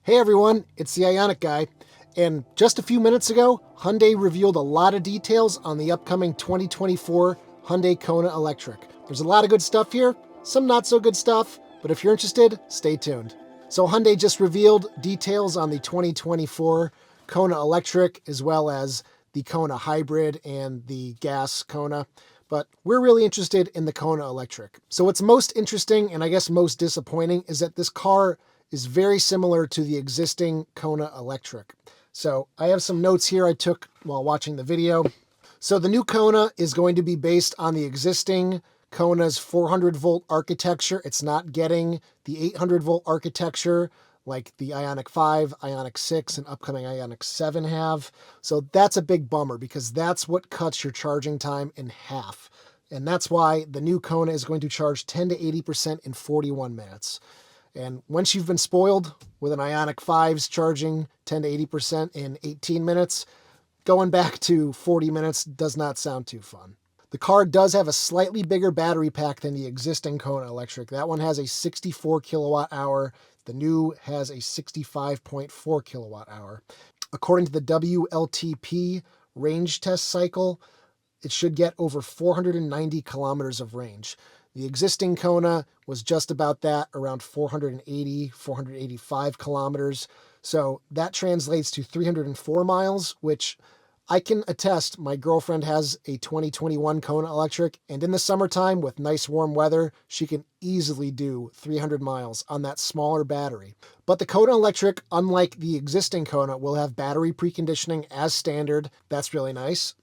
Hey everyone, it's the Ioniq guy, and just a few minutes ago, Hyundai revealed a lot of details on the upcoming 2024 Hyundai Kona Electric. There's a lot of good stuff here, some not so good stuff, but if you're interested, stay tuned. So Hyundai just revealed details on the 2024 Kona Electric as well as the Kona Hybrid and the gas Kona, but we're really interested in the Kona Electric. So what's most interesting and I guess most disappointing is that this car is very similar to the existing Kona Electric. So I have some notes here I took while watching the video. So the new Kona is going to be based on the existing Kona's 400 volt architecture. It's not getting the 800 volt architecture like the Ioniq 5, Ioniq 6, and upcoming Ioniq 7 have. So that's a big bummer because that's what cuts your charging time in half. And that's why the new Kona is going to charge 10 to 80% in 41 minutes. And once you've been spoiled with an Ioniq 5's charging 10 to 80% in 18 minutes, going back to 40 minutes does not sound too fun. The car does have a slightly bigger battery pack than the existing Kona Electric. That one has a 64 kilowatt hour. The new has a 65.4 kilowatt hour. According to the WLTP range test cycle, it should get over 490 kilometers of range. The existing Kona was just about that, around 480, 485 kilometers. So that translates to 304 miles, which I can attest my girlfriend has a 2021 Kona Electric, and in the summertime with nice warm weather, she can easily do 300 miles on that smaller battery. But the Kona Electric, unlike the existing Kona, will have battery preconditioning as standard. That's really nice.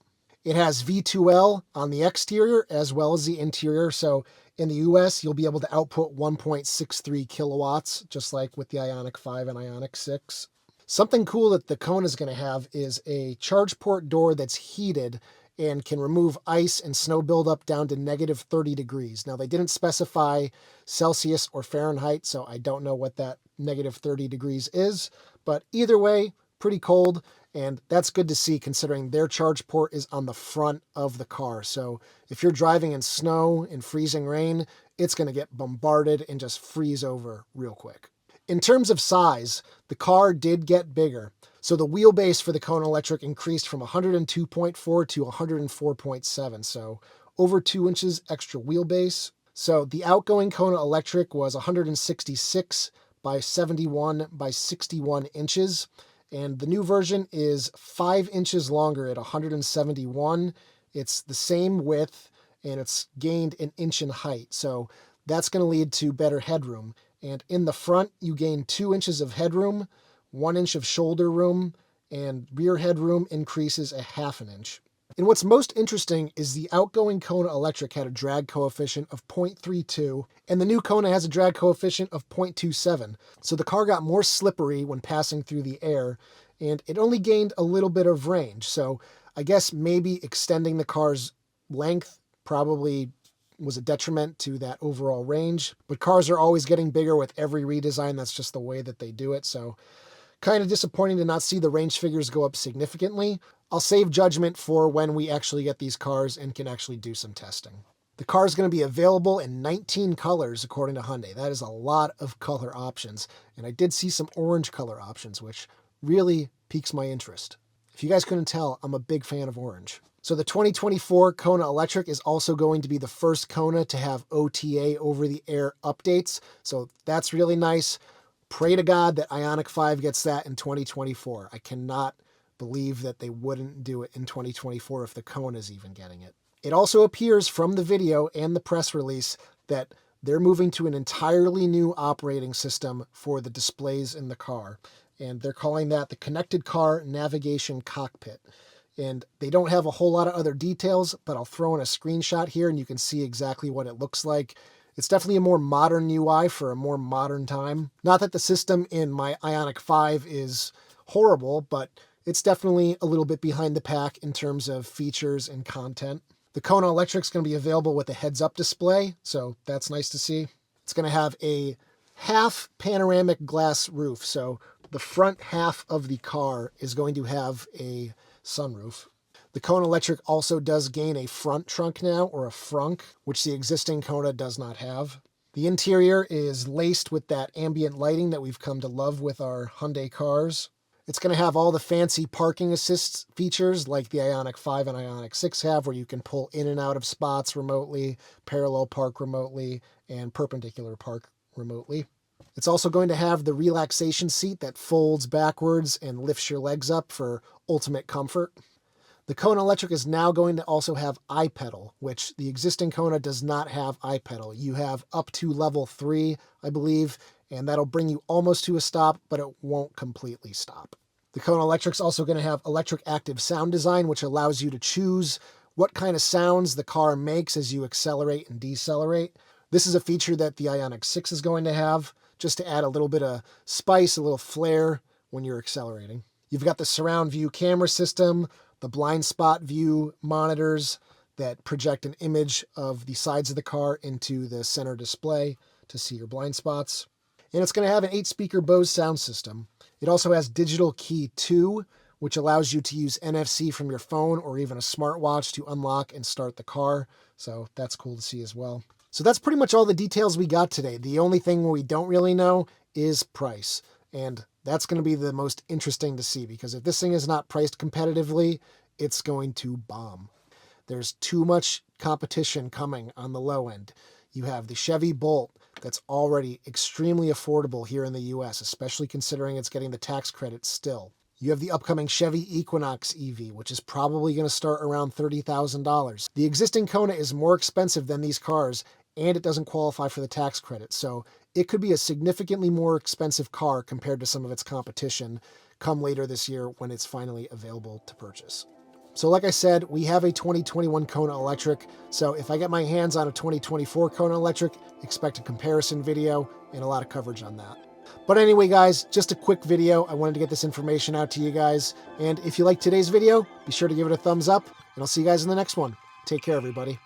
It has V2L on the exterior as well as the interior. So in the US, you'll be able to output 1.63 kilowatts, just like with the Ioniq 5 and Ioniq 6. Something cool that the Kona is going to have is a charge port door that's heated and can remove ice and snow buildup down to negative 30 degrees. Now, they didn't specify Celsius or Fahrenheit, so I don't know what that negative 30 degrees is. But either way, pretty cold. And that's good to see considering their charge port is on the front of the car. So if you're driving in snow and freezing rain, it's going to get bombarded and just freeze over real quick. In terms of size, the car did get bigger. So the wheelbase for the Kona Electric increased from 102.4 to 104.7. So over 2 inches extra wheelbase. So the outgoing Kona Electric was 166 by 71 by 61 inches. And the new version is 5 inches longer at 171. It's the same width and it's gained an inch in height. So that's going to lead to better headroom. And in the front, you gain 2 inches of headroom, 1 inch of shoulder room, and rear headroom increases a half an inch. And what's most interesting is the outgoing Kona Electric had a drag coefficient of 0.32, and the new Kona has a drag coefficient of 0.27. So the car got more slippery when passing through the air, and it only gained a little bit of range. So I guess maybe extending the car's length probably was a detriment to that overall range. But cars are always getting bigger with every redesign. That's just the way that they do it. So kind of disappointing to not see the range figures go up significantly. I'll save judgment for when we actually get these cars and can actually do some testing. The car is going to be available in 19 colors according to Hyundai. That is a lot of color options. And I did see some orange color options, which really piques my interest. If you guys couldn't tell, I'm a big fan of orange. So the 2024 Kona Electric is also going to be the first Kona to have OTA over-the-air updates. So that's really nice. Pray to God that Ioniq 5 gets that in 2024. I cannot believe that they wouldn't do it in 2024 if the Kona is even getting it. It also appears from the video and the press release that they're moving to an entirely new operating system for the displays in the car. And they're calling that the Connected Car Navigation Cockpit. And they don't have a whole lot of other details, but I'll throw in a screenshot here and you can see exactly what it looks like. It's definitely a more modern UI for a more modern time. Not that the system in my Ioniq 5 is horrible, but it's definitely a little bit behind the pack in terms of features and content. The Kona Electric is going to be available with a heads-up display, so that's nice to see. It's going to have a half panoramic glass roof, so the front half of the car is going to have a sunroof. The Kona Electric also does gain a front trunk now, or a frunk, which the existing Kona does not have. The interior is laced with that ambient lighting that we've come to love with our Hyundai cars. It's going to have all the fancy parking assist features like the Ioniq 5 and Ioniq 6 have, where you can pull in and out of spots remotely, parallel park remotely, and perpendicular park remotely. It's also going to have the relaxation seat that folds backwards and lifts your legs up for ultimate comfort. The Kona Electric is now going to also have iPedal, which the existing Kona does not have iPedal. You have up to level 3, I believe, and that'll bring you almost to a stop, but it won't completely stop. The Kona Electric's also going to have electric active sound design, which allows you to choose what kind of sounds the car makes as you accelerate and decelerate. This is a feature that the Ioniq 6 is going to have, just to add a little bit of spice, a little flair when you're accelerating. You've got the surround view camera system, the blind spot view monitors that project an image of the sides of the car into the center display to see your blind spots. And it's going to have an 8-speaker Bose sound system. It also has Digital Key 2, which allows you to use NFC from your phone or even a smartwatch to unlock and start the car. So that's cool to see as well. So that's pretty much all the details we got today. The only thing we don't really know is price. And that's going to be the most interesting to see, because if this thing is not priced competitively, it's going to bomb. There's too much competition coming on the low end. You have the Chevy Bolt that's already extremely affordable here in the US, especially considering it's getting the tax credit still. You have the upcoming Chevy Equinox EV, which is probably going to start around $30,000. The existing Kona is more expensive than these cars, and it doesn't qualify for the tax credit. So it could be a significantly more expensive car compared to some of its competition come later this year when it's finally available to purchase. So like I said, we have a 2021 Kona Electric. So if I get my hands on a 2024 Kona Electric, expect a comparison video and a lot of coverage on that. But anyway, guys, just a quick video. I wanted to get this information out to you guys. And if you liked today's video, be sure to give it a thumbs up, and I'll see you guys in the next one. Take care, everybody.